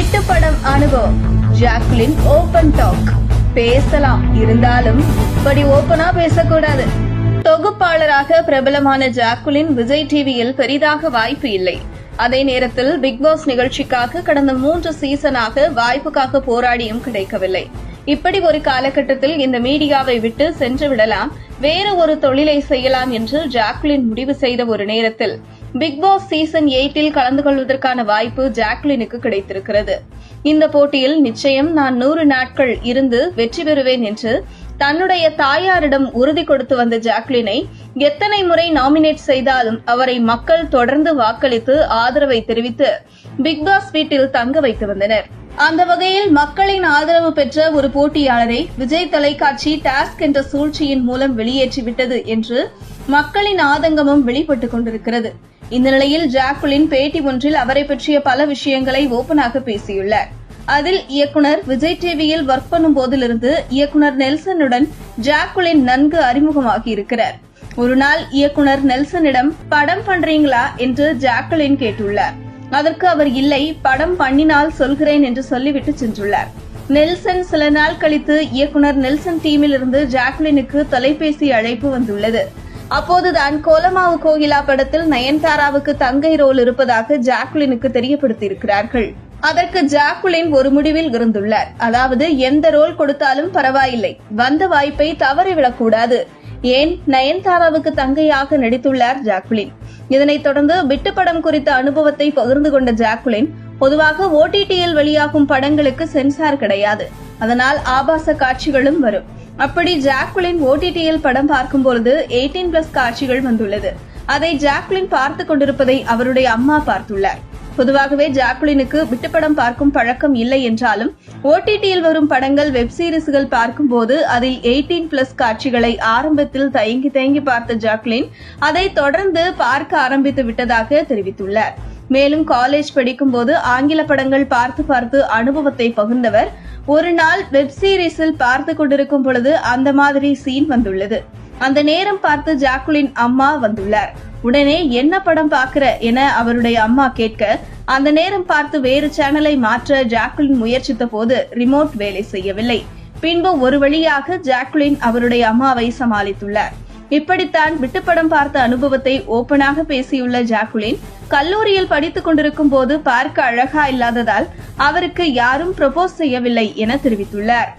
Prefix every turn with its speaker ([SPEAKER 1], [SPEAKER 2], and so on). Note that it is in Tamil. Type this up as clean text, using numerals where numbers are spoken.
[SPEAKER 1] விட்டுப்படம் அனுபவம். Jacqueline open talk. பேசலாம், இருந்தாலும் படி ஓபனா பேசக்கூடாது. தொகுப்பாளராக பிரபலமான ஜாக்குலின் விஜய் டிவியில் பெரிதாக வாய்ப்பு இல்லை. அதே நேரத்தில் பிக் பாஸ் நிகழ்ச்சிக்காக கடந்த 3 சீசனாக வாய்ப்புக்காக போராடியும் கிடைக்கவில்லை. இப்படி ஒரு காலகட்டத்தில் இந்த மீடியாவை விட்டு சென்று விடலாம், வேற ஒரு தொழிலை செய்யலாம் என்று ஜாக்குலின் முடிவு செய்த ஒரு நேரத்தில் பிக் பாஸ் சீசன் 8 கலந்து கொள்வதற்கான வாய்ப்பு ஜாக்குலினுக்கு கிடைத்திருக்கிறது. இந்த போட்டியில் நிச்சயம் நான் 100 நாட்கள் இருந்து வெற்றி பெறுவேன் என்று தன்னுடைய தாயாரிடம் உறுதி கொடுத்து வந்த ஜாக்குலினை எத்தனை முறை நாமினேட் செய்தாலும் அவரை மக்கள் தொடர்ந்து வாக்களித்து ஆதரவை தெரிவித்து பிக் பாஸ் வீட்டில் தங்க வைத்து வந்தனர். அந்த வகையில் மக்களின் ஆதரவு பெற்ற ஒரு போட்டியாளரை விஜய் தொலைக்காட்சி டாஸ்க் என்ற சூழ்ச்சியின் மூலம் வெளியேற்றிவிட்டது என்று மக்களின் ஆதங்கமும் வெளிப்பட்டுக் கொண்டிருக்கிறது. இந்த நிலையில் ஜாக்குலின் பேட்டி ஒன்றில் அவரை பற்றிய பல விஷயங்களை ஓபனாக பேசியுள்ளார். அதில் இயக்குனர் விஜய் டிவியில் ஒர்க் பண்ணும் போதிலிருந்து இயக்குனர் நெல்சனுடன் ஜாக்குலின் நன்கு அறிமுகமாகி இருக்கிறார். ஒரு நாள் இயக்குனர் நெல்சனிடம் படம் பண்றீங்களா என்று ஜாக்குலின் கேட்டுள்ளார். அதற்கு அவர் இல்லை, படம் பண்ணினால் சொல்கிறேன் என்று சொல்லிவிட்டு சென்றுள்ளார். நெல்சன் சில நாள் கழித்து இயக்குனர் நெல்சன் டீமில் இருந்து ஜாக்குலினுக்கு தொலைபேசி அழைப்பு வந்துள்ளது. அப்போதுதான் கோலமாவு கோகிலா படத்தில் நயன்தாராவுக்கு தங்கை ரோல் இருப்பதாக ஜாக்குலினுக்கு தெரியப்படுத்தியிருக்கிறார்கள். அதற்கு ஜாக்குலின் ஒரு முடிவில் இருந்துள்ளார். அதாவது எந்த ரோல் கொடுத்தாலும் பரவாயில்லை, வந்த வாய்ப்பை தவறிவிடக்கூடாது. ஏன் நயன்தாராவுக்கு தங்கையாக நடித்துள்ளார் ஜாக்குலின். இதனைத் தொடர்ந்து விட்டுப்படம் குறித்த அனுபவத்தை பகிர்ந்து கொண்ட ஜாக்குலின், பொதுவாக OTTயில் வெளியாகும் படங்களுக்கு சென்சார் கிடையாது, அதனால் ஆபாச காட்சிகளும் வரும். அப்படி ஜாக்குலின் OTTயில் படம் பார்க்கும்பொழுது 18+ காட்சிகள் வந்துள்ளது. அதை ஜாக்குலின் பார்த்து கொண்டிருப்பதை அவருடைய அம்மா பார்த்துள்ளார். பொதுவாகவே ஜாக்குலினுக்கு விட்டுப்படம் பார்க்கும் பழக்கம் இல்லை என்றாலும் OTTயில் வரும் படங்கள், வெப் சீரிஸ்கள் பார்க்கும்போது அதில் 18+ காட்சிகளை ஆரம்பத்தில் தயங்கி பார்த்த ஜாக்குலின் அதை தொடர்ந்து பார்க்க ஆரம்பித்து விட்டதாக தெரிவித்துள்ளார். மேலும் காலேஜ் படிக்கும்போது ஆங்கில படங்கள் பார்த்து அனுபவத்தை பகிர்ந்தவர், ஒரு நாள் வெப் சீரிஸில் பார்த்து கொண்டிருக்கும் பொழுது அந்த மாதிரி சீன் வந்துள்ளது. அந்த நேரம் பார்த்து ஜாக்குலின் அம்மா வந்துள்ளார். உடனே என்ன படம் பார்க்கிற என அவருடைய அம்மா கேட்க, அந்த நேரம் பார்த்து வேறு சேனலை மாற்ற ஜாக்குலின் முயற்சித்த போது ரிமோட் வேலை செய்யவில்லை. பின்பு ஒரு வழியாக ஜாக்குலின் அவருடைய அம்மாவை சமாளித்துள்ளார். இப்படித்தான் விட்டுப்படம் பார்த்த அனுபவத்தை ஓபனாக பேசியுள்ள ஜாக்குலின், கல்லூரியில் படித்துக் கொண்டிருக்கும் போது பார்க்க அழகா இல்லாததால் அவருக்கு யாரும் ப்ரொபோஸ் செய்யவில்லை என தெரிவித்துள்ளார்.